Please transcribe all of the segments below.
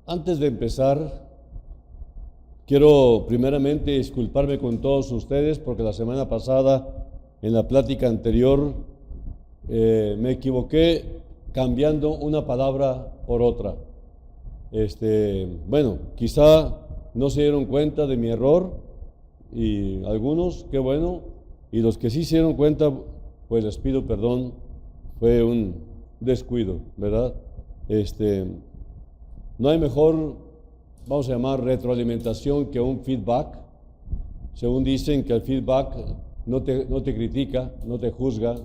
Antes de empezar, quiero primeramente disculparme con todos ustedes porque la semana pasada, en la plática anterior, me equivoqué cambiando una palabra por otra. Quizá no se dieron cuenta de mi error y algunos, qué bueno, y los que sí se dieron cuenta, pues les pido perdón, fue un descuido, ¿verdad? No hay mejor, vamos a llamar, retroalimentación que un feedback. Según dicen que el feedback no te critica, no te juzga.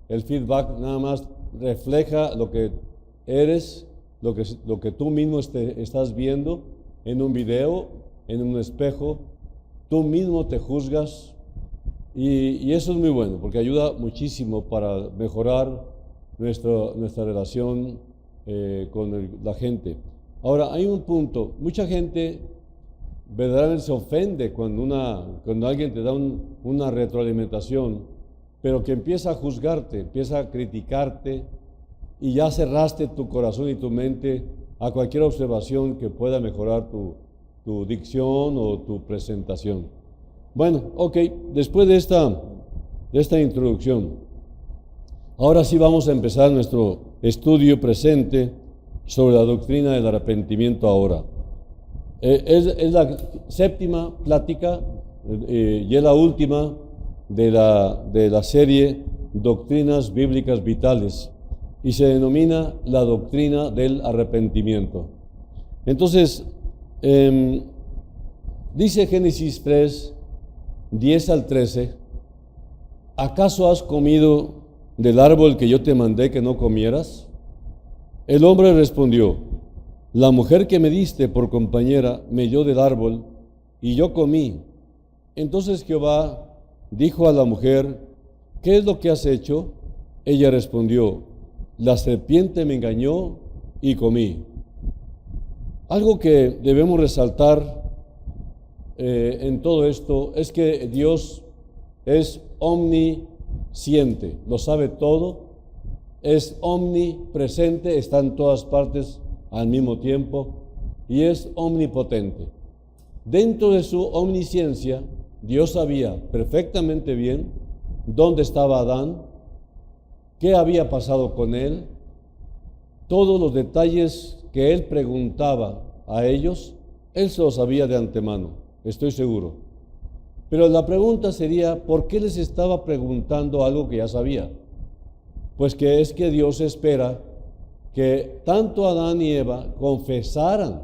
El feedback nada más refleja lo que eres, lo que tú mismo estás viendo en un video, en un espejo. Tú mismo te juzgas y eso es muy bueno porque ayuda muchísimo para mejorar nuestra relación con la gente. Ahora, hay un punto, mucha gente verdaderamente se ofende cuando alguien te da una retroalimentación, pero que empieza a juzgarte, empieza a criticarte y ya cerraste tu corazón y tu mente a cualquier observación que pueda mejorar tu dicción o tu presentación. Bueno, ok, después de esta introducción, ahora sí vamos a empezar nuestro estudio presente sobre la doctrina del arrepentimiento ahora. Es la séptima plática y es la última de la serie Doctrinas Bíblicas Vitales y se denomina la doctrina del arrepentimiento. Entonces, dice Génesis 3, 10 al 13, ¿acaso has comido del árbol que yo te mandé que no comieras? El hombre respondió, la mujer que me diste por compañera me dio del árbol y yo comí. Entonces Jehová dijo a la mujer, ¿qué es lo que has hecho? Ella respondió, la serpiente me engañó y comí. Algo que debemos resaltar en todo esto es que Dios es omnisciente, lo sabe todo. Es omnipresente, está en todas partes al mismo tiempo y es omnipotente. Dentro de su omnisciencia, Dios sabía perfectamente bien dónde estaba Adán, qué había pasado con él, todos los detalles que él preguntaba a ellos, él se los sabía de antemano, estoy seguro. Pero la pregunta sería, ¿por qué les estaba preguntando algo que ya sabía? Pues que es que Dios espera que tanto Adán y Eva confesaran,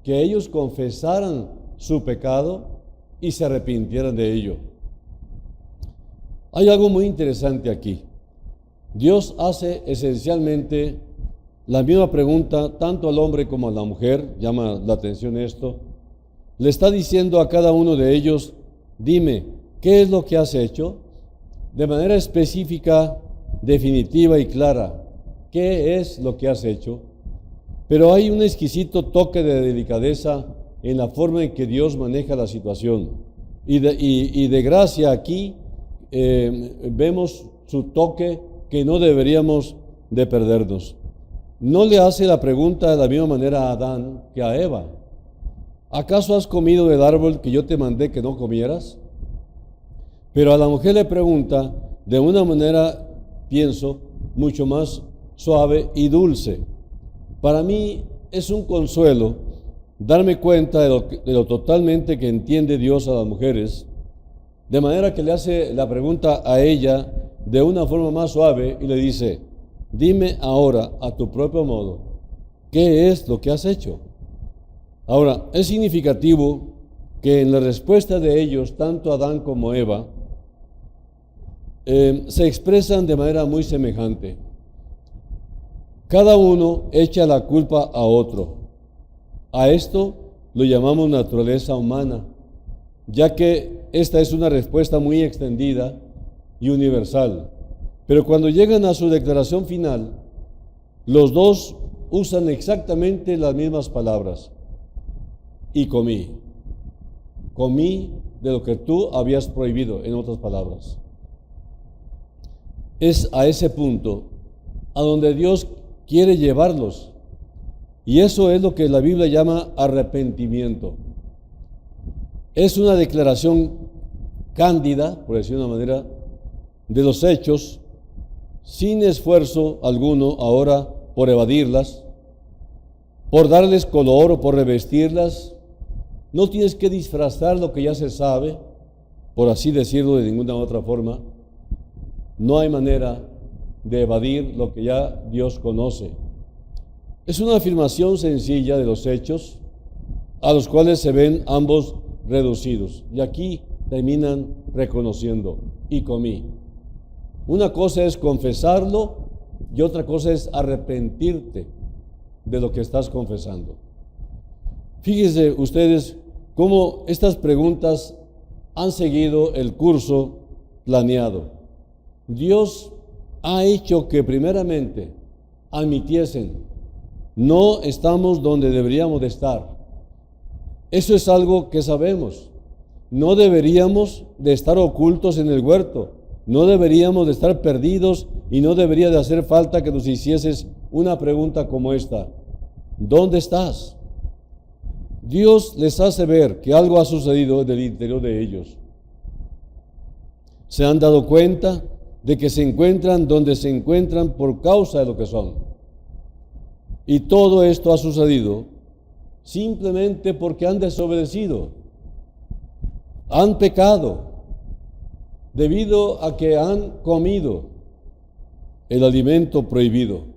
que ellos confesaran su pecado y se arrepintieran de ello. Hay algo muy interesante aquí. Dios hace esencialmente la misma pregunta tanto al hombre como a la mujer, llama la atención esto. Le está diciendo a cada uno de ellos, dime, ¿qué es lo que has hecho? De manera específica, definitiva y clara, ¿qué es lo que has hecho? Pero hay un exquisito toque de delicadeza en la forma en que Dios maneja la situación. Y de gracia aquí vemos su toque que no deberíamos de perdernos. No le hace la pregunta de la misma manera a Adán que a Eva. ¿Acaso has comido del árbol que yo te mandé que no comieras? Pero a la mujer le pregunta de una manera, pienso, mucho más suave y dulce. Para mí es un consuelo darme cuenta de lo totalmente que entiende Dios a las mujeres, de manera que le hace la pregunta a ella de una forma más suave y le dice, dime ahora a tu propio modo, ¿qué es lo que has hecho? Ahora, es significativo que en la respuesta de ellos, tanto Adán como Eva, se expresan de manera muy semejante. Cada uno echa la culpa a otro. A esto lo llamamos naturaleza humana, ya que esta es una respuesta muy extendida y universal. Pero cuando llegan a su declaración final, los dos usan exactamente las mismas palabras. Y comí. Comí de lo que tú habías prohibido, en otras palabras. Es a ese punto a donde Dios quiere llevarlos Y eso es lo que la Biblia llama arrepentimiento. Es una declaración cándida, por decir de una manera, de los hechos, sin esfuerzo alguno ahora por evadirlas, por darles color o por revestirlas. No tienes que disfrazar lo que ya se sabe, por así decirlo de ninguna otra forma. No hay manera de evadir lo que ya Dios conoce. Es una afirmación sencilla de los hechos a los cuales se ven ambos reducidos. Y aquí terminan reconociendo: y comí. Una cosa es confesarlo y otra cosa es arrepentirte de lo que estás confesando. Fíjense ustedes cómo estas preguntas han seguido el curso planeado. Dios ha hecho que primeramente admitiesen: no estamos donde deberíamos de estar. Eso es algo que sabemos. No deberíamos de estar ocultos en el huerto. No deberíamos de estar perdidos y no debería de hacer falta que nos hicieses una pregunta como esta: ¿dónde estás? Dios les hace ver que algo ha sucedido en el interior de ellos. Se han dado cuenta de que se encuentran donde se encuentran por causa de lo que son. Y todo esto ha sucedido simplemente porque han desobedecido, han pecado, debido a que han comido el alimento prohibido.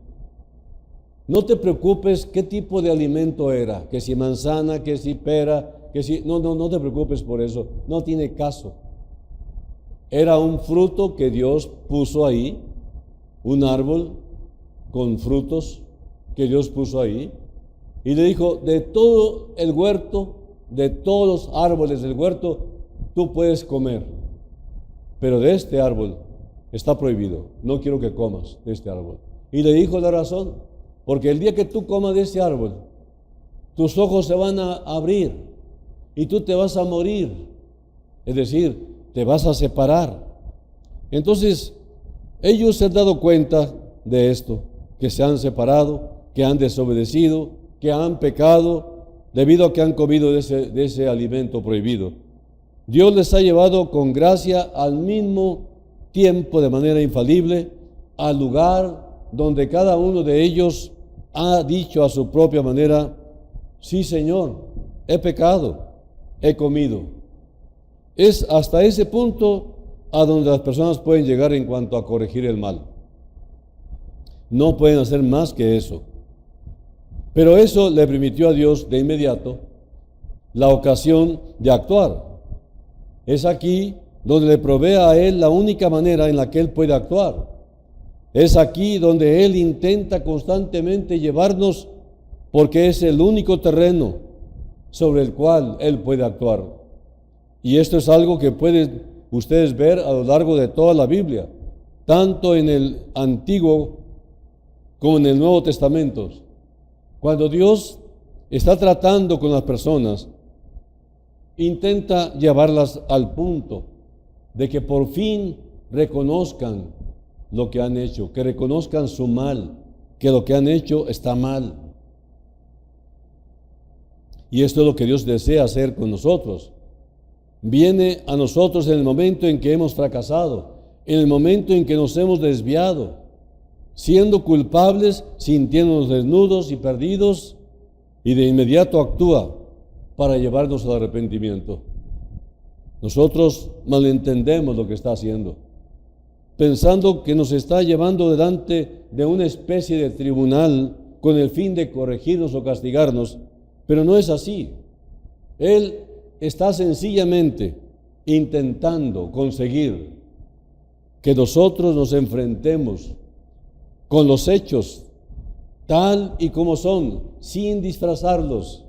No te preocupes qué tipo de alimento era, que si manzana, que si pera, que si... No te preocupes por eso, no tiene caso. Era un fruto que Dios puso ahí, un árbol con frutos que Dios puso ahí, y le dijo: de todo el huerto, de todos los árboles del huerto, tú puedes comer, pero de este árbol está prohibido, no quiero que comas de este árbol. Y le dijo la razón: porque el día que tú comas de este árbol, tus ojos se van a abrir y tú te vas a morir, es decir, te vas a separar. Entonces, ellos se han dado cuenta de esto, que se han separado, que han desobedecido, que han pecado, debido a que han comido de ese alimento prohibido. Dios les ha llevado con gracia al mismo tiempo, de manera infalible, al lugar donde cada uno de ellos ha dicho a su propia manera: sí, Señor, he pecado, he comido. Es hasta ese punto a donde las personas pueden llegar en cuanto a corregir el mal. No pueden hacer más que eso. Pero eso le permitió a Dios de inmediato la ocasión de actuar. Es aquí donde le provee a Él la única manera en la que Él puede actuar. Es aquí donde Él intenta constantemente llevarnos, porque es el único terreno sobre el cual Él puede actuar. Y esto es algo que pueden ustedes ver a lo largo de toda la Biblia, tanto en el Antiguo como en el Nuevo Testamento. Cuando Dios está tratando con las personas, intenta llevarlas al punto de que por fin reconozcan lo que han hecho, que reconozcan su mal, que lo que han hecho está mal. Y esto es lo que Dios desea hacer con nosotros. Viene a nosotros en el momento en que hemos fracasado, en el momento en que nos hemos desviado, siendo culpables, sintiéndonos desnudos y perdidos, y de inmediato actúa para llevarnos al arrepentimiento. Nosotros malentendemos lo que está haciendo, pensando que nos está llevando delante de una especie de tribunal con el fin de corregirnos o castigarnos, pero no es así. Él está sencillamente intentando conseguir que nosotros nos enfrentemos con los hechos tal y como son, sin disfrazarlos.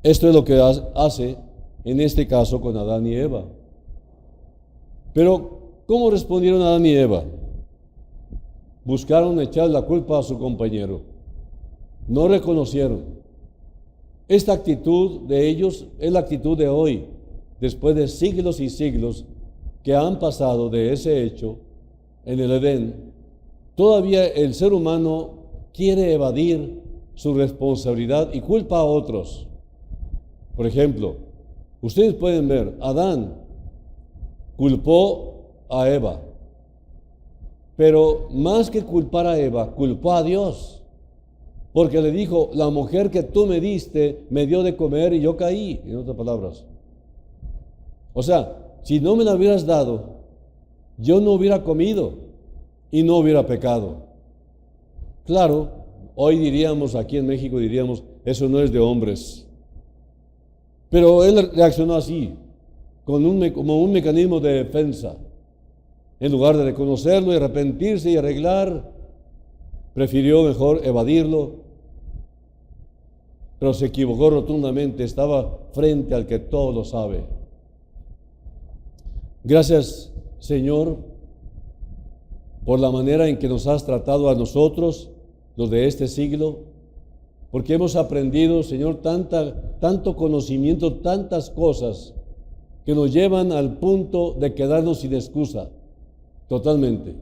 Esto es lo que hace en este caso con Adán y Eva. Pero, ¿cómo respondieron Adán y Eva? Buscaron echar la culpa a su compañero. No reconocieron. Esta actitud de ellos es la actitud de hoy, después de siglos y siglos que han pasado de ese hecho en el Edén. Todavía el ser humano quiere evadir su responsabilidad y culpa a otros. Por ejemplo, ustedes pueden ver, Adán culpó a Eva, pero más que culpar a Eva, culpó a Dios, porque le dijo, la mujer que tú me diste me dio de comer y yo caí, en otras palabras. O sea, si no me la hubieras dado, yo no hubiera comido y no hubiera pecado. Claro, hoy diríamos, aquí en México diríamos, eso no es de hombres. Pero él reaccionó así, como un mecanismo de defensa. En lugar de reconocerlo y arrepentirse y arreglar, prefirió mejor evadirlo. Pero se equivocó rotundamente, estaba frente al que todo lo sabe. Gracias, Señor, por la manera en que nos has tratado a nosotros, los de este siglo, porque hemos aprendido, Señor, tanto conocimiento, tantas cosas que nos llevan al punto de quedarnos sin excusa, totalmente.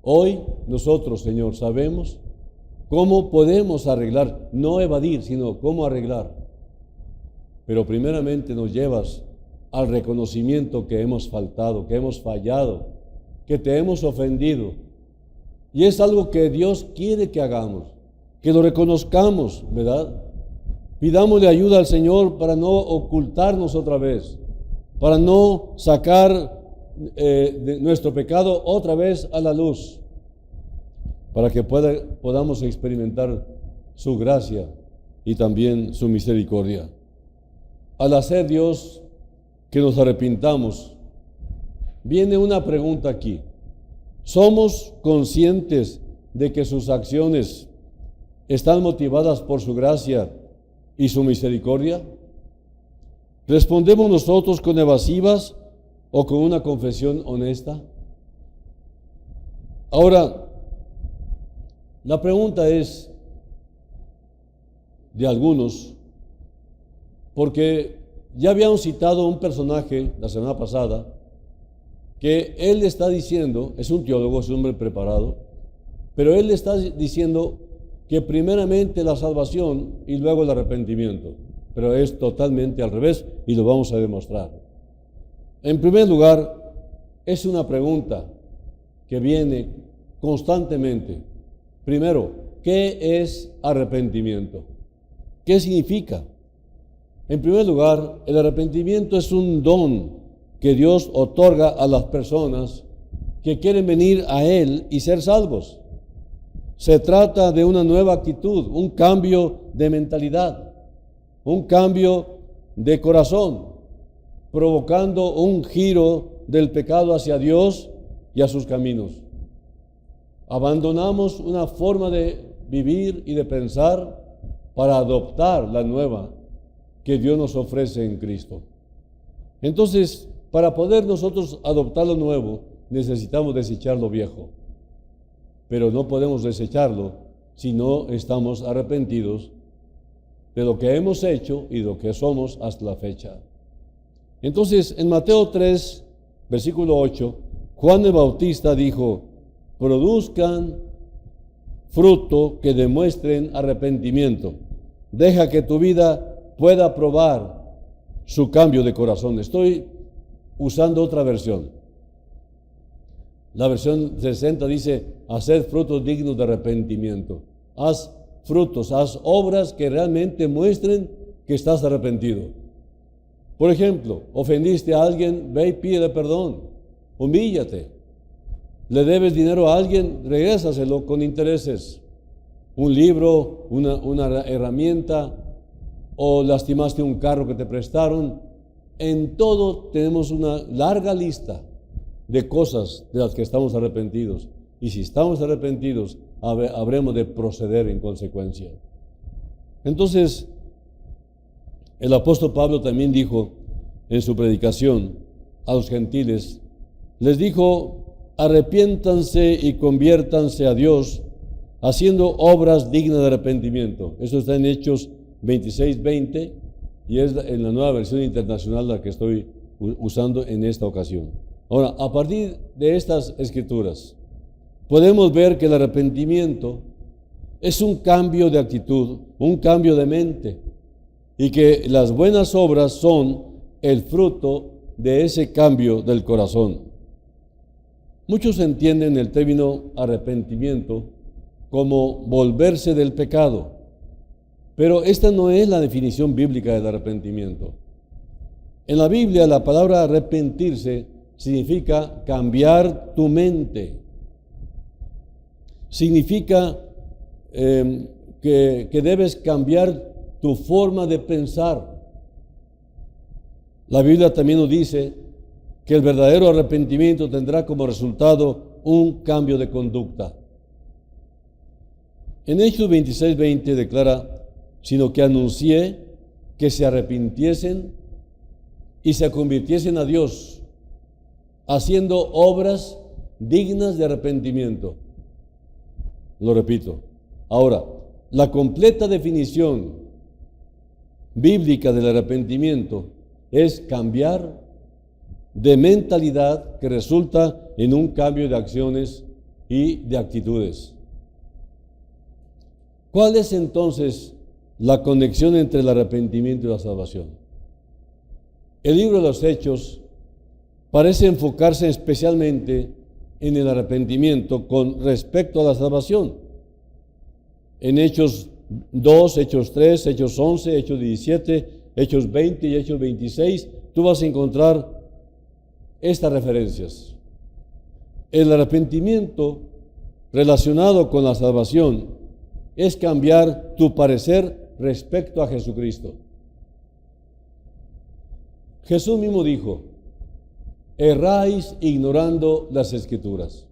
Hoy nosotros, Señor, sabemos cómo podemos arreglar, no evadir, sino cómo arreglar. Pero primeramente nos llevas al reconocimiento que hemos faltado, que hemos fallado, que te hemos ofendido. Y es algo que Dios quiere que hagamos, que lo reconozcamos, ¿verdad? Pidámosle ayuda al Señor para no ocultarnos otra vez, para no sacar de nuestro pecado otra vez a la luz, para que podamos experimentar su gracia y también su misericordia. Al hacer Dios que nos arrepintamos, viene una pregunta aquí. ¿Somos conscientes de que sus acciones están motivadas por su gracia y su misericordia? ¿Respondemos nosotros con evasivas o con una confesión honesta? Ahora, la pregunta es de algunos, porque ya habíamos citado un personaje la semana pasada, que él está diciendo, es un teólogo, es un hombre preparado, pero él está diciendo que primeramente la salvación y luego el arrepentimiento, pero es totalmente al revés y lo vamos a demostrar. En primer lugar, es una pregunta que viene constantemente. Primero, ¿qué es arrepentimiento? ¿Qué significa? En primer lugar, el arrepentimiento es un don que Dios otorga a las personas que quieren venir a Él y ser salvos. Se trata de una nueva actitud, un cambio de mentalidad, un cambio de corazón, provocando un giro del pecado hacia Dios y a sus caminos. Abandonamos una forma de vivir y de pensar para adoptar la nueva que Dios nos ofrece en Cristo. Entonces, para poder nosotros adoptar lo nuevo, necesitamos desechar lo viejo. Pero no podemos desecharlo si no estamos arrepentidos de lo que hemos hecho y de lo que somos hasta la fecha. Entonces, en Mateo 3, versículo 8, Juan el Bautista dijo, produzcan fruto que demuestren arrepentimiento. Deja que tu vida pueda probar su cambio de corazón. Estoy usando otra versión. La versión 60 dice, haced frutos dignos de arrepentimiento. Haz frutos, haz obras que realmente muestren que estás arrepentido. Por ejemplo, ofendiste a alguien, ve y pide perdón, humíllate. Le debes dinero a alguien, regrésaselo con intereses. Un libro, una herramienta, o lastimaste un carro que te prestaron. En todo tenemos una larga lista de cosas de las que estamos arrepentidos. Y si estamos arrepentidos, habremos de proceder en consecuencia. Entonces, el apóstol Pablo también dijo en su predicación a los gentiles, les dijo, arrepiéntanse y conviértanse a Dios, haciendo obras dignas de arrepentimiento. Eso está en Hechos 26:20 y es en la nueva versión internacional la que estoy usando en esta ocasión. Ahora, a partir de estas escrituras, podemos ver que el arrepentimiento es un cambio de actitud, un cambio de mente, y que las buenas obras son el fruto de ese cambio del corazón. Muchos entienden el término arrepentimiento como volverse del pecado, pero esta no es la definición bíblica del arrepentimiento. En la Biblia, la palabra arrepentirse significa cambiar tu mente. Significa que debes cambiar tu forma de pensar. La Biblia también nos dice que el verdadero arrepentimiento tendrá como resultado un cambio de conducta. En Hechos 26:20 declara, sino que anuncié que se arrepintiesen y se convirtiesen a Dios, haciendo obras dignas de arrepentimiento. Lo repito. Ahora, la completa definición bíblica del arrepentimiento es cambiar de mentalidad que resulta en un cambio de acciones y de actitudes. ¿Cuál es entonces la conexión entre el arrepentimiento y la salvación? El libro de los Hechos parece enfocarse especialmente en el arrepentimiento con respecto a la salvación. En Hechos 2, Hechos 3, Hechos 11, Hechos 17, Hechos 20 y Hechos 26, tú vas a encontrar estas referencias. El arrepentimiento relacionado con la salvación es cambiar tu parecer respecto a Jesucristo. Jesús mismo dijo, erráis ignorando las Escrituras.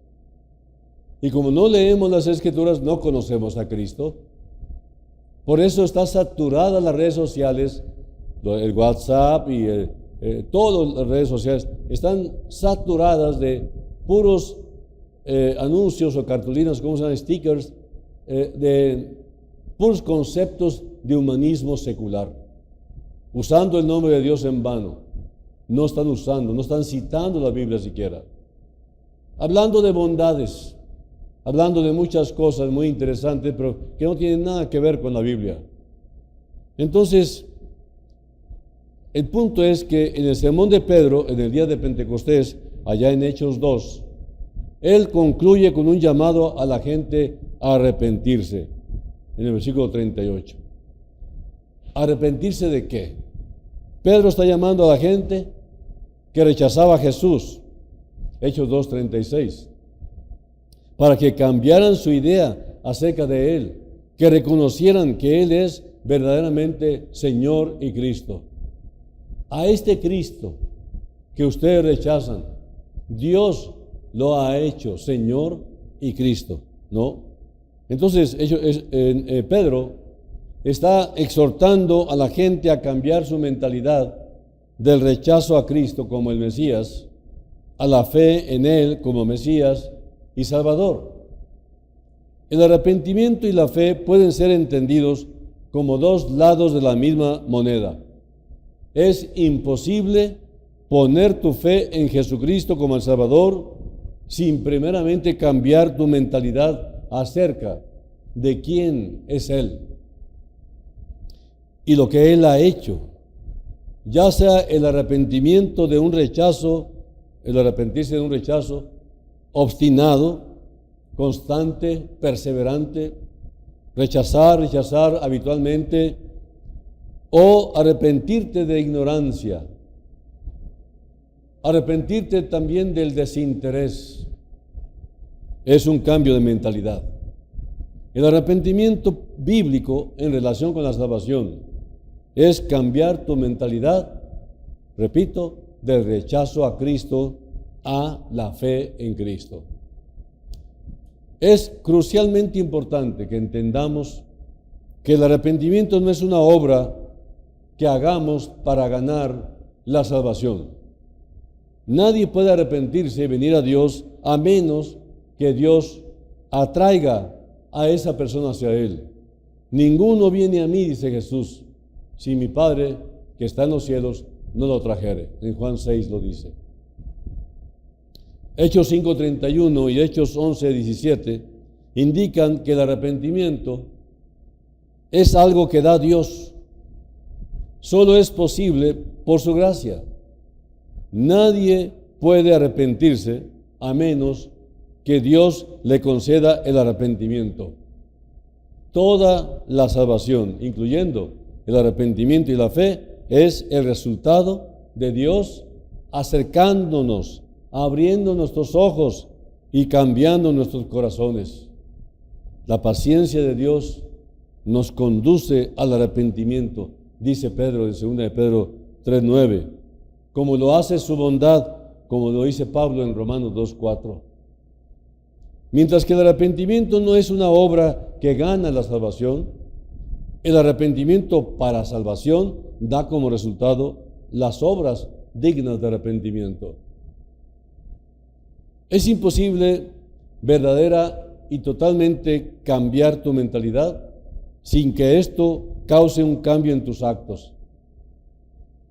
Y como no leemos las Escrituras, no conocemos a Cristo. Por eso está saturada las redes sociales, el WhatsApp y todas las redes sociales están saturadas de puros anuncios o cartulinas, como se llaman, stickers, de puros conceptos de humanismo secular, usando el nombre de Dios en vano. No están citando la Biblia siquiera. Hablando de bondades, hablando de muchas cosas muy interesantes, pero que no tienen nada que ver con la Biblia. Entonces, el punto es que en el sermón de Pedro, en el día de Pentecostés, allá en Hechos 2, él concluye con un llamado a la gente a arrepentirse, en el versículo 38. ¿Arrepentirse de qué? Pedro está llamando a la gente que rechazaba a Jesús, Hechos 2:36, para que cambiaran su idea acerca de Él, que reconocieran que Él es verdaderamente Señor y Cristo. A este Cristo que ustedes rechazan, Dios lo ha hecho Señor y Cristo, ¿no? Entonces, Pedro está exhortando a la gente a cambiar su mentalidad del rechazo a Cristo como el Mesías, a la fe en Él como Mesías y Salvador. El arrepentimiento y la fe pueden ser entendidos como dos lados de la misma moneda. Es imposible poner tu fe en Jesucristo como el Salvador sin primeramente cambiar tu mentalidad acerca de quién es Él y lo que Él ha hecho, ya sea el arrepentimiento de un rechazo, el arrepentirse de un rechazo obstinado, constante, perseverante, rechazar habitualmente, o arrepentirte de ignorancia, arrepentirte también del desinterés. Es un cambio de mentalidad. El arrepentimiento bíblico en relación con la salvación es cambiar tu mentalidad, repito, del rechazo a Cristo a la fe en Cristo. Es crucialmente importante que entendamos que el arrepentimiento no es una obra que hagamos para ganar la salvación. Nadie puede arrepentirse y venir a Dios a menos que Dios atraiga a esa persona hacia Él. Ninguno viene a mí, dice Jesús, si mi Padre que está en los cielos no lo trajere. En Juan 6 lo dice. Hechos 5:31 y Hechos 11:17 indican que el arrepentimiento es algo que da Dios. Solo es posible por su gracia. Nadie puede arrepentirse a menos que Dios le conceda el arrepentimiento. Toda la salvación, incluyendo el arrepentimiento y la fe, es el resultado de Dios acercándonos, abriendo nuestros ojos y cambiando nuestros corazones. La paciencia de Dios nos conduce al arrepentimiento, dice Pedro en 2 de Pedro 3:9, como lo hace su bondad, como lo dice Pablo en Romanos 2:4. Mientras que el arrepentimiento no es una obra que gana la salvación, el arrepentimiento para salvación da como resultado las obras dignas de arrepentimiento. Es imposible verdadera y totalmente cambiar tu mentalidad sin que esto cause un cambio en tus actos.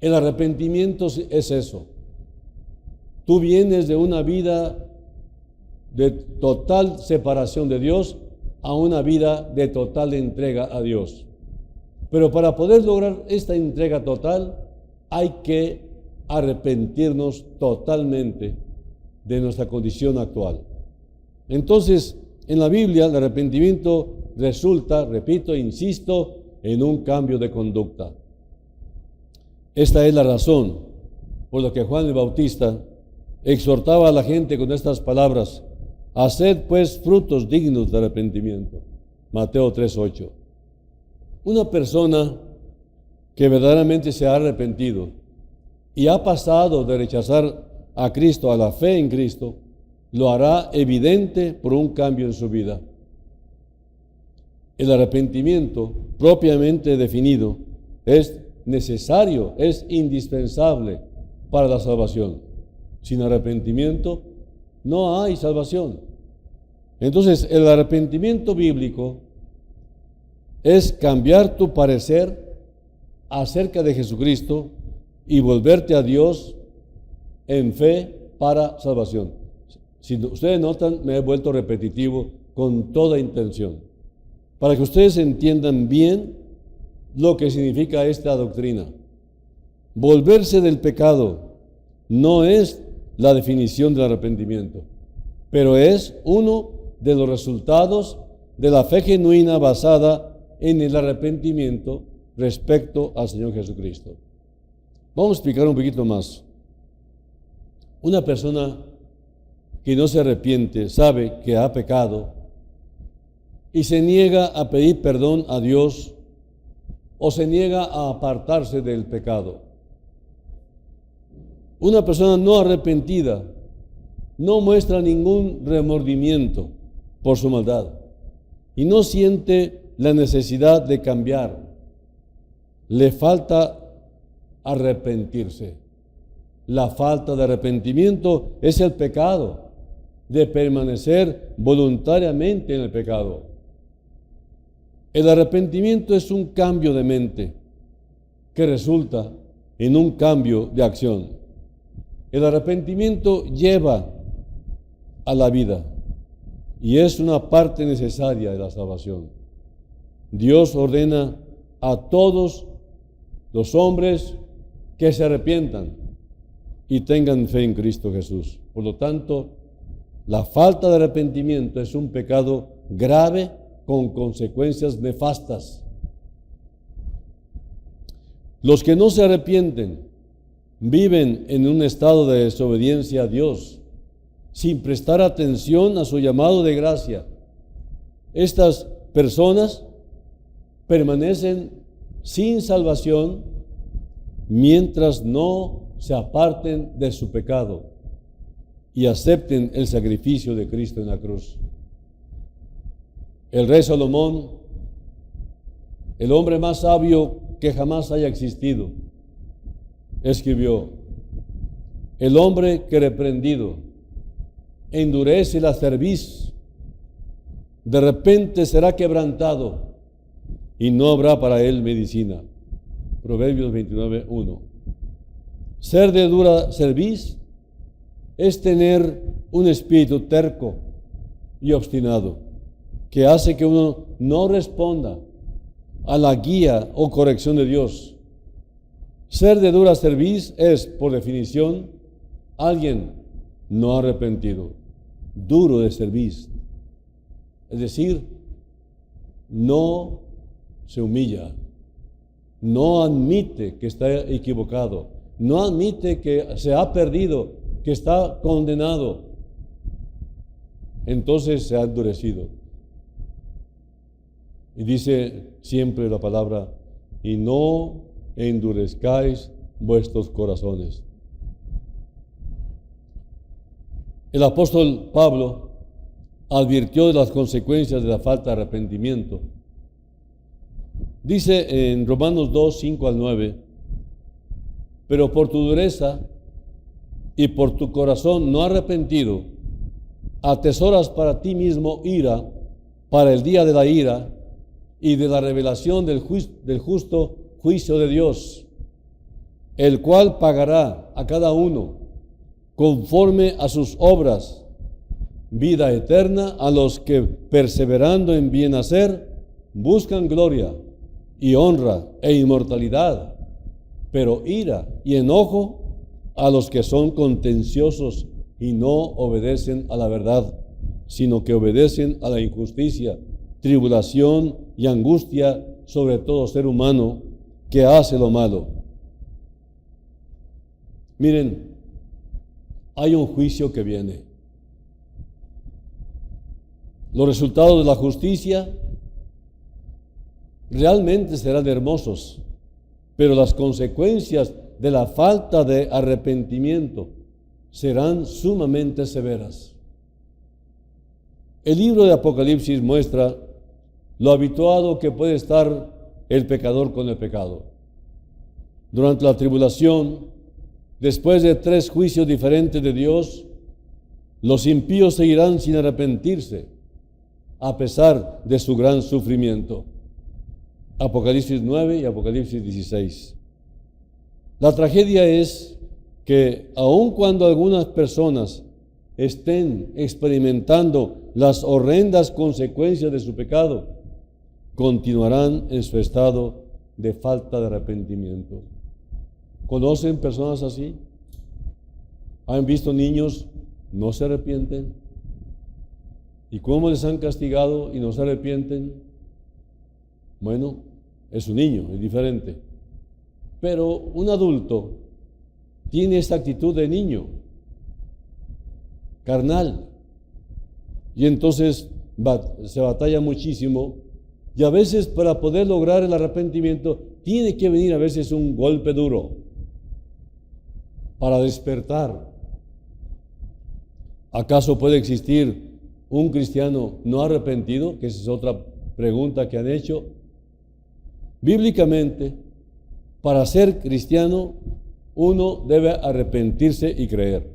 El arrepentimiento es eso. Tú vienes de una vida de total separación de Dios a una vida de total entrega a Dios. Pero para poder lograr esta entrega total, hay que arrepentirnos totalmente de nuestra condición actual. Entonces, en la Biblia, el arrepentimiento resulta, repito, insisto, en un cambio de conducta. Esta es la razón por la que Juan el Bautista exhortaba a la gente con estas palabras: haced pues frutos dignos de arrepentimiento. Mateo 3:8. Una persona que verdaderamente se ha arrepentido y ha pasado de rechazar a Cristo a la fe en Cristo, lo hará evidente por un cambio en su vida. El arrepentimiento propiamente definido es necesario, es indispensable para la salvación. Sin arrepentimiento no hay salvación. Entonces, el arrepentimiento bíblico es cambiar tu parecer acerca de Jesucristo y volverte a Dios en fe para salvación. Si ustedes notan, me he vuelto repetitivo con toda intención, para que ustedes entiendan bien lo que significa esta doctrina. Volverse del pecado no es la definición del arrepentimiento, pero es uno de los resultados de la fe genuina basada en el arrepentimiento respecto al Señor Jesucristo. Vamos a explicar un poquito más. Una persona que no se arrepiente, sabe que ha pecado y se niega a pedir perdón a Dios o se niega a apartarse del pecado. Una persona no arrepentida no muestra ningún remordimiento por su maldad y no siente la necesidad de cambiar. Le falta arrepentirse. La falta de arrepentimiento es el pecado, de permanecer voluntariamente en el pecado. El arrepentimiento es un cambio de mente que resulta en un cambio de acción. El arrepentimiento lleva a la vida y es una parte necesaria de la salvación. Dios ordena a todos los hombres que se arrepientan y tengan fe en Cristo Jesús. Por lo tanto, la falta de arrepentimiento es un pecado grave con consecuencias nefastas. Los que no se arrepienten viven en un estado de desobediencia a Dios, sin prestar atención a su llamado de gracia. Estas personas permanecen sin salvación mientras no se aparten de su pecado y acepten el sacrificio de Cristo en la cruz. El rey Salomón, el hombre más sabio que jamás haya existido, escribió: el hombre que reprendido endurece la cerviz, de repente será quebrantado y no habrá para él medicina. Proverbios 29:1. Ser de dura cerviz es tener un espíritu terco y obstinado. que hace que uno no responda a la guía o corrección de Dios. Ser de dura cerviz es, por definición, alguien no arrepentido, duro de cerviz. Es decir, no se humilla, no admite que está equivocado, no admite que se ha perdido, que está condenado. Entonces se ha endurecido. Y dice siempre la palabra, y no endurezcáis vuestros corazones. El apóstol Pablo advirtió de las consecuencias de la falta de arrepentimiento. Dice en Romanos 2, 5 al 9, pero por tu dureza y por tu corazón no arrepentido, atesoras para ti mismo ira para el día de la ira y de la revelación del justo juicio de Dios, el cual pagará a cada uno conforme a sus obras, vida eterna a los que perseverando en bien hacer buscan gloria y honra e inmortalidad, pero ira y enojo a los que son contenciosos y no obedecen a la verdad, sino que obedecen a la injusticia, tribulación y angustia sobre todo ser humano que hace lo malo. Miren, hay un juicio que viene. Los resultados de la justicia realmente serán hermosos, pero las consecuencias de la falta de arrepentimiento serán sumamente severas. El libro de Apocalipsis muestra lo habituado que puede estar el pecador con el pecado. Durante la tribulación, después de 3 juicios diferentes de Dios, los impíos seguirán sin arrepentirse, a pesar de su gran sufrimiento. Apocalipsis 9 y Apocalipsis 16. La tragedia es que aun cuando algunas personas estén experimentando las horrendas consecuencias de su pecado, continuarán en su estado de falta de arrepentimiento. ¿Conocen personas así? ¿Han visto niños no se arrepienten? ¿Y cómo les han castigado y no se arrepienten? Bueno, es un niño, es diferente. Pero un adulto tiene esta actitud de niño, carnal, y entonces se batalla muchísimo, y a veces para poder lograr el arrepentimiento tiene que venir a veces un golpe duro para despertar. ¿Acaso puede existir un cristiano no arrepentido? Que esa es otra pregunta que han hecho. Bíblicamente, para ser cristiano, uno debe arrepentirse y creer.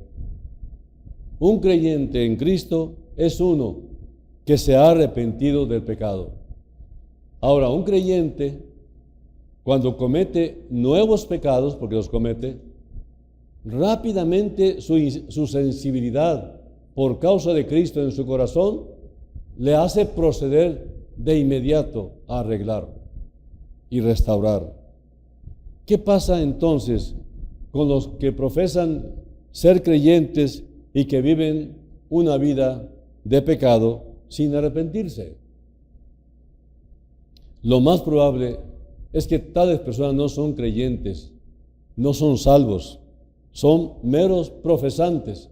Un creyente en Cristo es uno que se ha arrepentido del pecado. Ahora, un creyente, cuando comete nuevos pecados, porque los comete, rápidamente su sensibilidad por causa de Cristo en su corazón le hace proceder de inmediato a arreglar y restaurar. ¿Qué pasa entonces con los que profesan ser creyentes y que viven una vida de pecado sin arrepentirse? Lo más probable es que tales personas no son creyentes, no son salvos, son meros profesantes.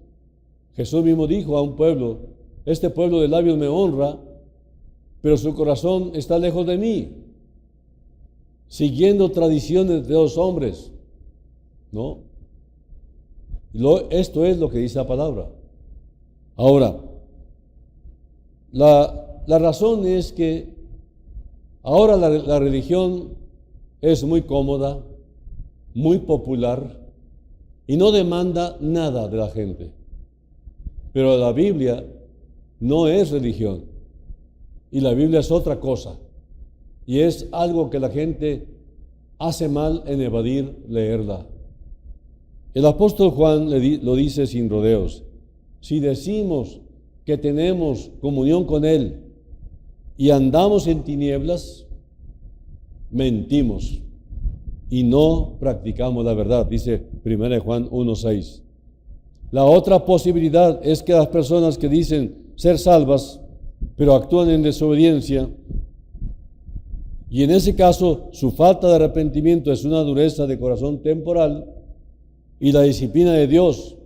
Jesús mismo dijo a un pueblo, este pueblo de labios me honra, pero su corazón está lejos de mí, siguiendo tradiciones de los hombres, ¿no? Esto es lo que dice la palabra. Ahora, la razón es que ahora la religión es muy cómoda, muy popular y no demanda nada de la gente. Pero la Biblia no es religión y la Biblia es otra cosa y es algo que la gente hace mal en evadir leerla. El apóstol Juan lo dice sin rodeos: si decimos que tenemos comunión con Él y andamos en tinieblas, mentimos y no practicamos la verdad, dice 1 Juan 1:6. La otra posibilidad es que las personas que dicen ser salvas, pero actúan en desobediencia, y en ese caso su falta de arrepentimiento es una dureza de corazón temporal, y la disciplina de Dios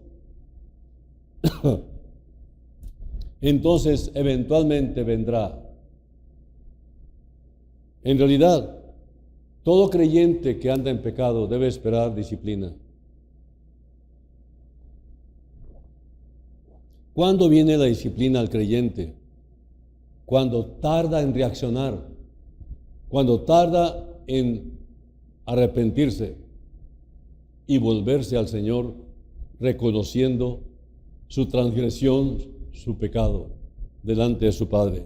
entonces eventualmente vendrá. En realidad, todo creyente que anda en pecado debe esperar disciplina. ¿Cuándo viene la disciplina al creyente? Cuando tarda en reaccionar, cuando tarda en arrepentirse y volverse al Señor, reconociendo su transgresión, su pecado delante de su Padre.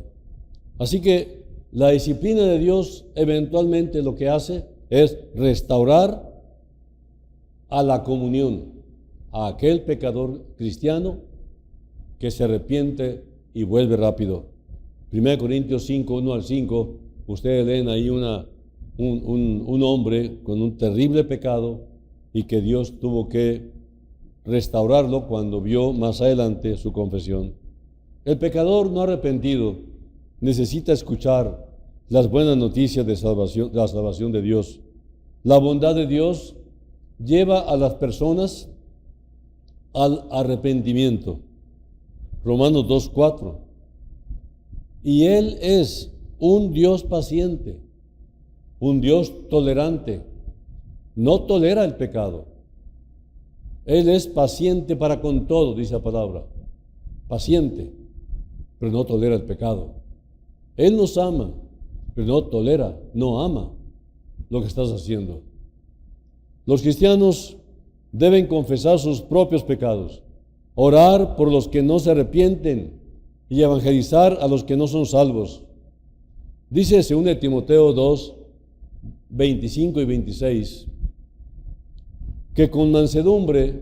Así que la disciplina de Dios eventualmente lo que hace es restaurar a la comunión a aquel pecador cristiano que se arrepiente y vuelve rápido. 1 Corintios 5, 1 al 5, ustedes leen ahí un hombre con un terrible pecado y que Dios tuvo que restaurarlo cuando vio más adelante su confesión. El pecador no arrepentido necesita escuchar las buenas noticias de salvación, la salvación de Dios. La bondad de Dios lleva a las personas al arrepentimiento. Romanos 2:4. Y Él es un Dios paciente, un Dios tolerante. No tolera el pecado. Él es paciente para con todo, dice la palabra. Paciente, pero no tolera el pecado. Él nos ama, pero no tolera, no ama lo que estás haciendo. Los cristianos deben confesar sus propios pecados, orar por los que no se arrepienten y evangelizar a los que no son salvos. Dice 2 Timoteo 2, 25 y 26, que con mansedumbre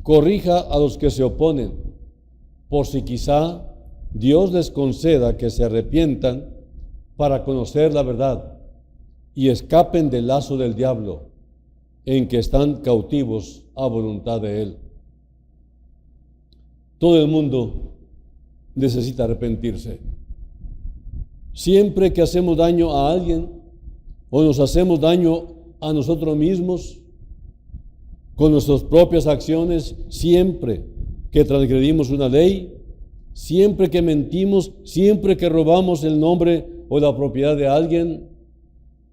corrija a los que se oponen, por si quizá Dios les conceda que se arrepientan para conocer la verdad y escapen del lazo del diablo, en que están cautivos a voluntad de Él. Todo el mundo necesita arrepentirse. Siempre que hacemos daño a alguien o nos hacemos daño a nosotros mismos con nuestras propias acciones, siempre que transgredimos una ley, siempre que mentimos, siempre que robamos el nombre o la propiedad de alguien,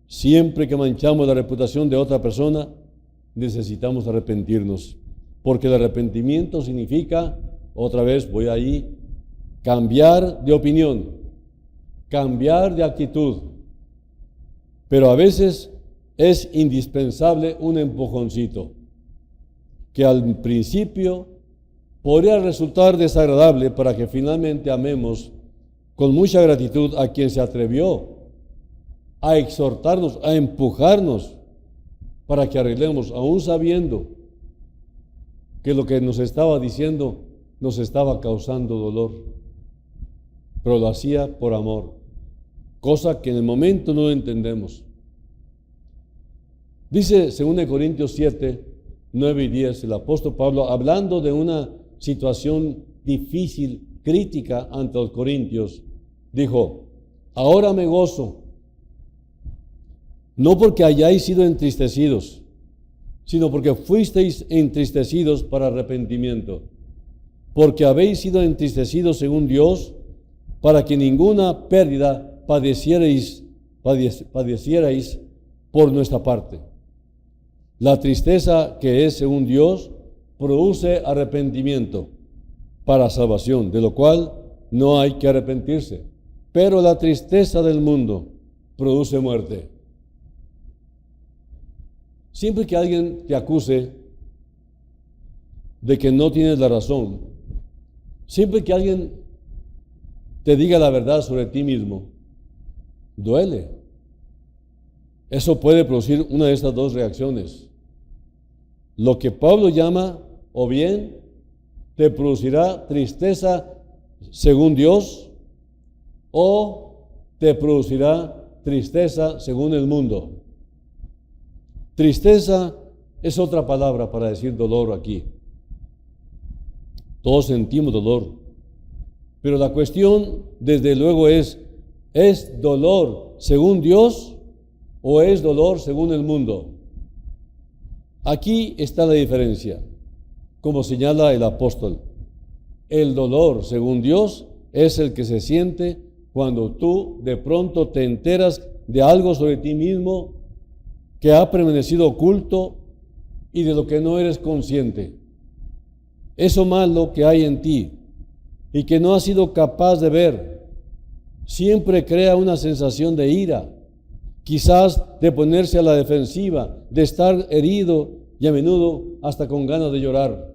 siempre que manchamos la reputación de otra persona, necesitamos arrepentirnos, porque el arrepentimiento significa, otra vez voy ahí, cambiar de opinión, cambiar de actitud, pero a veces es indispensable un empujoncito, que al principio podría resultar desagradable para que finalmente amemos con mucha gratitud a quien se atrevió a exhortarnos, a empujarnos para que arreglemos, aún sabiendo que lo que nos estaba diciendo nos estaba causando dolor, pero lo hacía por amor, cosa que en el momento no entendemos. Dice 2 Corintios 7, 9 y 10, el apóstol Pablo, hablando de una situación difícil, crítica ante los corintios, dijo: ahora me gozo, no porque hayáis sido entristecidos, sino porque fuisteis entristecidos para arrepentimiento, porque habéis sido entristecidos según Dios, para que ninguna pérdida padecierais por nuestra parte. La tristeza que es según Dios produce arrepentimiento para salvación, de lo cual no hay que arrepentirse. Pero la tristeza del mundo produce muerte. Siempre que alguien te acuse de que no tienes la razón, siempre que alguien te diga la verdad sobre ti mismo, duele. Eso puede producir una de estas dos reacciones. Lo que Pablo llama, o bien te producirá tristeza según Dios, o te producirá tristeza según el mundo. Tristeza es otra palabra para decir dolor aquí. Todos sentimos dolor, pero la cuestión, desde luego, ¿es dolor según Dios o es dolor según el mundo? Aquí está la diferencia, como señala el apóstol. El dolor según Dios es el que se siente cuando tú de pronto te enteras de algo sobre ti mismo que ha permanecido oculto y de lo que no eres consciente. Eso malo que hay en ti y que no has sido capaz de ver, siempre crea una sensación de ira, quizás de ponerse a la defensiva, de estar herido y a menudo hasta con ganas de llorar.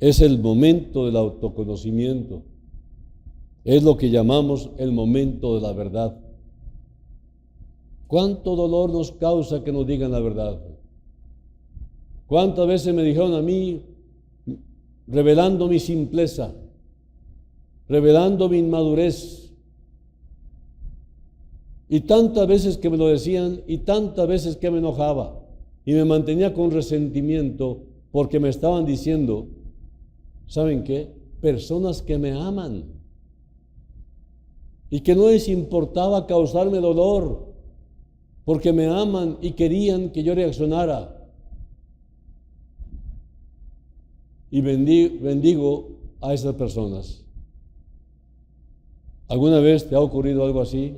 Es el momento del autoconocimiento. Es lo que llamamos el momento de la verdad. ¿Cuánto dolor nos causa que nos digan la verdad? ¿Cuántas veces me dijeron a mí, revelando mi simpleza, revelando mi inmadurez? Y tantas veces que me lo decían y tantas veces que me enojaba y me mantenía con resentimiento porque me estaban diciendo, ¿saben qué? Personas que me aman y que no les importaba causarme dolor porque me aman y querían que yo reaccionara. Y bendigo a esas personas. ¿Alguna vez te ha ocurrido algo así?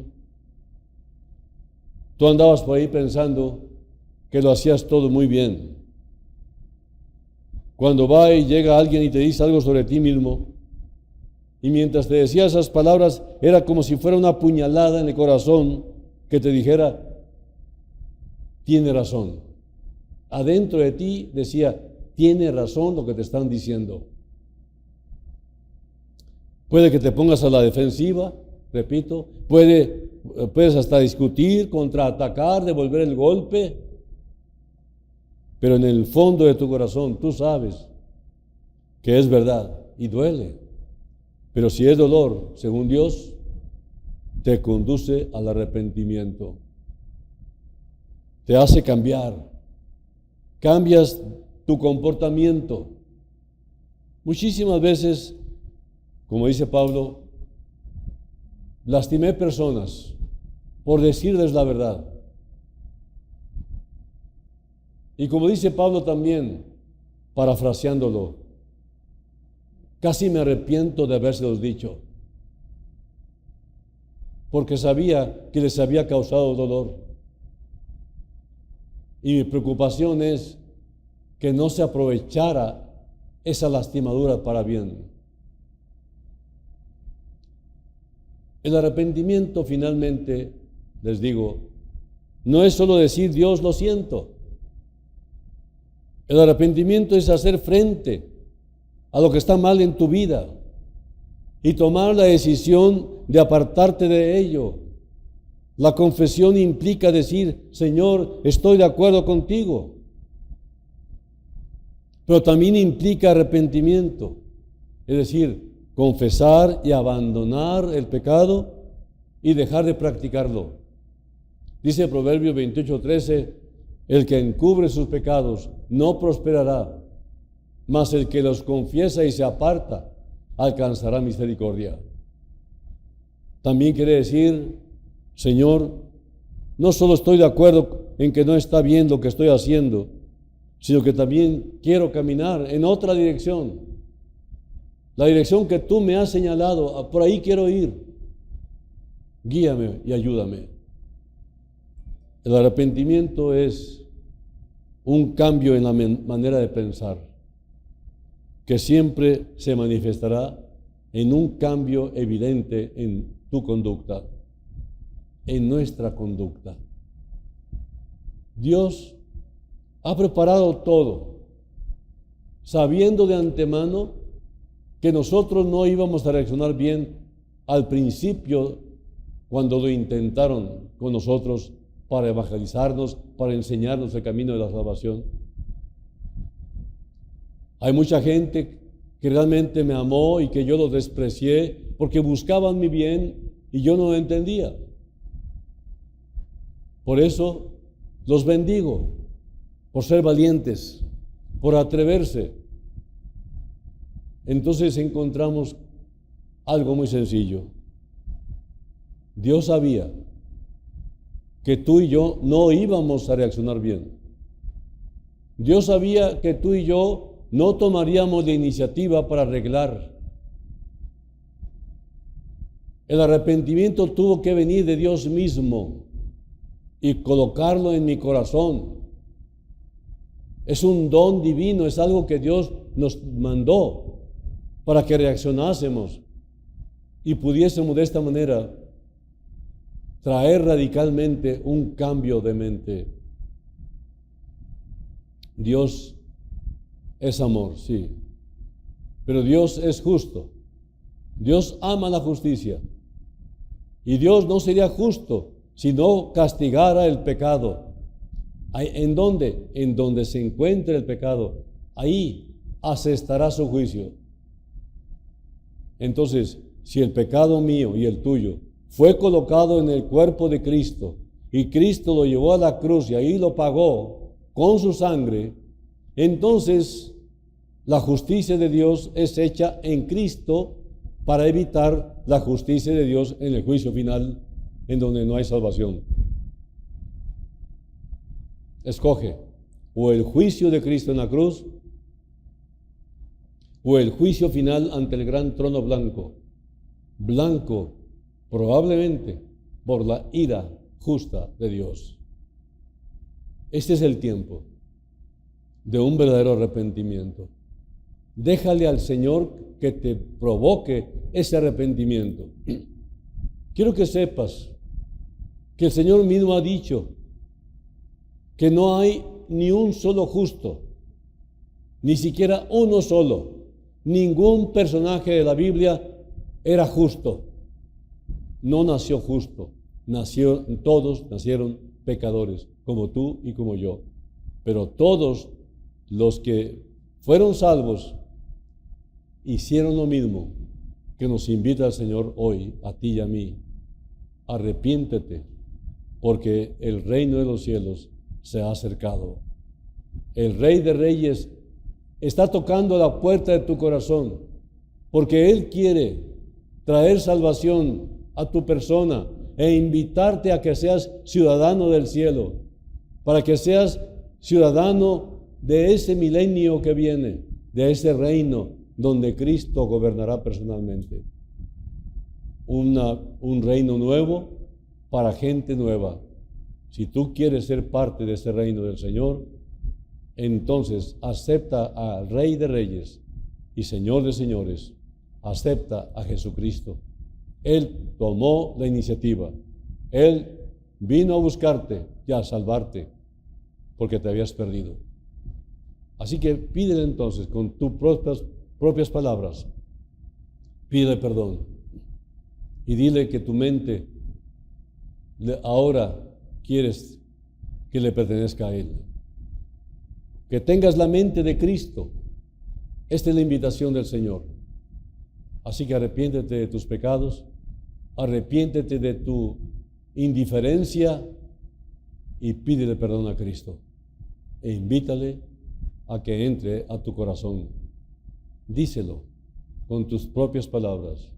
Tú andabas por ahí pensando que lo hacías todo muy bien. Cuando va y llega alguien y te dice algo sobre ti mismo, y mientras te decía esas palabras, era como si fuera una puñalada en el corazón que te dijera, tiene razón. Adentro de ti decía, tiene razón lo que te están diciendo. Puede que te pongas a la defensiva, repito, puedes hasta discutir, contraatacar, devolver el golpe, pero en el fondo de tu corazón tú sabes que es verdad y duele. Pero si es dolor, según Dios, te conduce al arrepentimiento. Te hace cambiar. Cambias tu comportamiento. Muchísimas veces, como dice Pablo, lastimé personas por decirles la verdad. Y como dice Pablo también, parafraseándolo, casi me arrepiento de habérselos dicho, porque sabía que les había causado dolor. Y mi preocupación es que no se aprovechara esa lastimadura para bien. El arrepentimiento, finalmente, les digo, no es solo decir Dios, lo siento. El arrepentimiento es hacer frente a lo que está mal en tu vida y tomar la decisión de apartarte de ello. La confesión implica decir, Señor, estoy de acuerdo contigo. Pero también implica arrepentimiento, es decir, confesar y abandonar el pecado y dejar de practicarlo. Dice Proverbios 28:13, el que encubre sus pecados no prosperará, mas el que los confiesa y se aparta alcanzará misericordia. También quiere decir, Señor, no solo estoy de acuerdo en que no está bien lo que estoy haciendo, sino que también quiero caminar en otra dirección. La dirección que tú me has señalado, por ahí quiero ir. Guíame y ayúdame. El arrepentimiento es un cambio en la manera de pensar, que siempre se manifestará en un cambio evidente en tu conducta, en nuestra conducta. Dios ha preparado todo, sabiendo de antemano que nosotros no íbamos a reaccionar bien al principio cuando lo intentaron con nosotros para evangelizarnos, para enseñarnos el camino de la salvación. Hay mucha gente que realmente me amó y que yo los desprecié porque buscaban mi bien y yo no lo entendía. Por eso los bendigo, por ser valientes, por atreverse. Entonces encontramos algo muy sencillo. Dios sabía que tú y yo no íbamos a reaccionar bien. Dios sabía que tú y yo no tomaríamos la iniciativa para arreglar. El arrepentimiento tuvo que venir de Dios mismo y colocarlo en mi corazón. Es un don divino, es algo que Dios nos mandó para que reaccionásemos y pudiésemos de esta manera traer radicalmente un cambio de mente. Dios es amor, sí, pero Dios es justo. Dios ama la justicia y Dios no sería justo si no castigara el pecado. ¿En dónde? En donde se encuentre el pecado, ahí asestará su juicio. Entonces, si el pecado mío y el tuyo fue colocado en el cuerpo de Cristo y Cristo lo llevó a la cruz y ahí lo pagó con su sangre, entonces la justicia de Dios es hecha en Cristo para evitar la justicia de Dios en el juicio final, en donde no hay salvación. Escoge o el juicio de Cristo en la cruz o el juicio final ante el gran trono blanco, blanco probablemente por la ira justa de Dios. Este es el tiempo de un verdadero arrepentimiento. Déjale al Señor que te provoque ese arrepentimiento. Quiero que sepas que el Señor mismo ha dicho que no hay ni un solo justo, ni siquiera uno solo. Ningún personaje de la Biblia era justo. No nació justo. Todos nacieron pecadores, como tú y como yo. Pero todos los que fueron salvos hicieron lo mismo que nos invita el Señor hoy, a ti y a mí. Arrepiéntete, porque el reino de los cielos se ha acercado. El Rey de Reyes está tocando la puerta de tu corazón, porque Él quiere traer salvación a tu persona e invitarte a que seas ciudadano del cielo, para que seas ciudadano de ese milenio que viene, de ese reino donde Cristo gobernará personalmente. Un reino nuevo para gente nueva. Si tú quieres ser parte de ese reino del Señor, entonces acepta al Rey de Reyes y Señor de Señores. Acepta a Jesucristo. Él tomó la iniciativa. Él vino a buscarte y a salvarte porque te habías perdido. Así que pídele entonces con tus propias palabras, pídele perdón y dile que tu mente ahora quieres que le pertenezca a Él. Que tengas la mente de Cristo. Esta es la invitación del Señor. Así que arrepiéntete de tus pecados, arrepiéntete de tu indiferencia y pídele perdón a Cristo. E invítale a que entre a tu corazón. Díselo con tus propias palabras.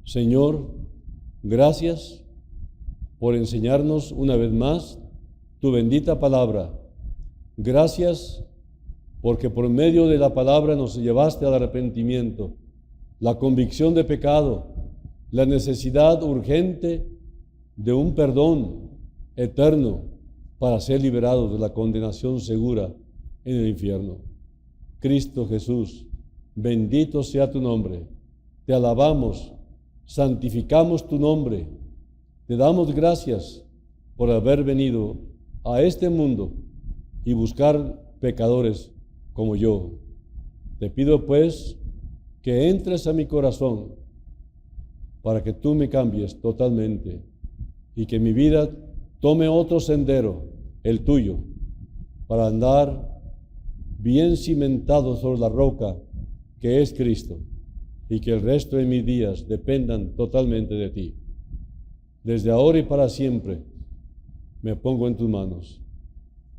Señor, gracias por enseñarnos una vez más tu bendita palabra. Gracias porque por medio de la palabra nos llevaste al arrepentimiento, la convicción de pecado, la necesidad urgente de un perdón eterno para ser liberados de la condenación segura en el infierno. Cristo Jesús, bendito sea tu nombre. Te alabamos, santificamos tu nombre. Te damos gracias por haber venido a este mundo y buscar pecadores como yo. Te pido pues que entres a mi corazón para que tú me cambies totalmente y que mi vida tome otro sendero, el tuyo, para andar bien cimentado sobre la roca que es Cristo y que el resto de mis días dependan totalmente de ti. desde ahora y para siempre, me pongo en tus manos.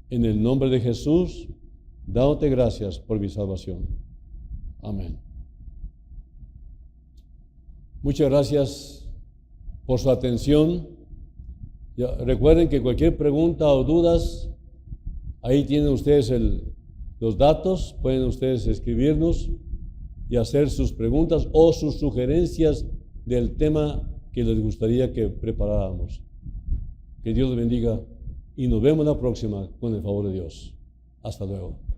En el nombre de Jesús, dándote gracias por mi salvación. Amén. Muchas gracias por su atención. Recuerden que cualquier pregunta o dudas, ahí tienen ustedes los datos, pueden ustedes escribirnos y hacer sus preguntas o sus sugerencias del tema que les gustaría que preparáramos. Que Dios les bendiga y nos vemos la próxima con el favor de Dios. Hasta luego.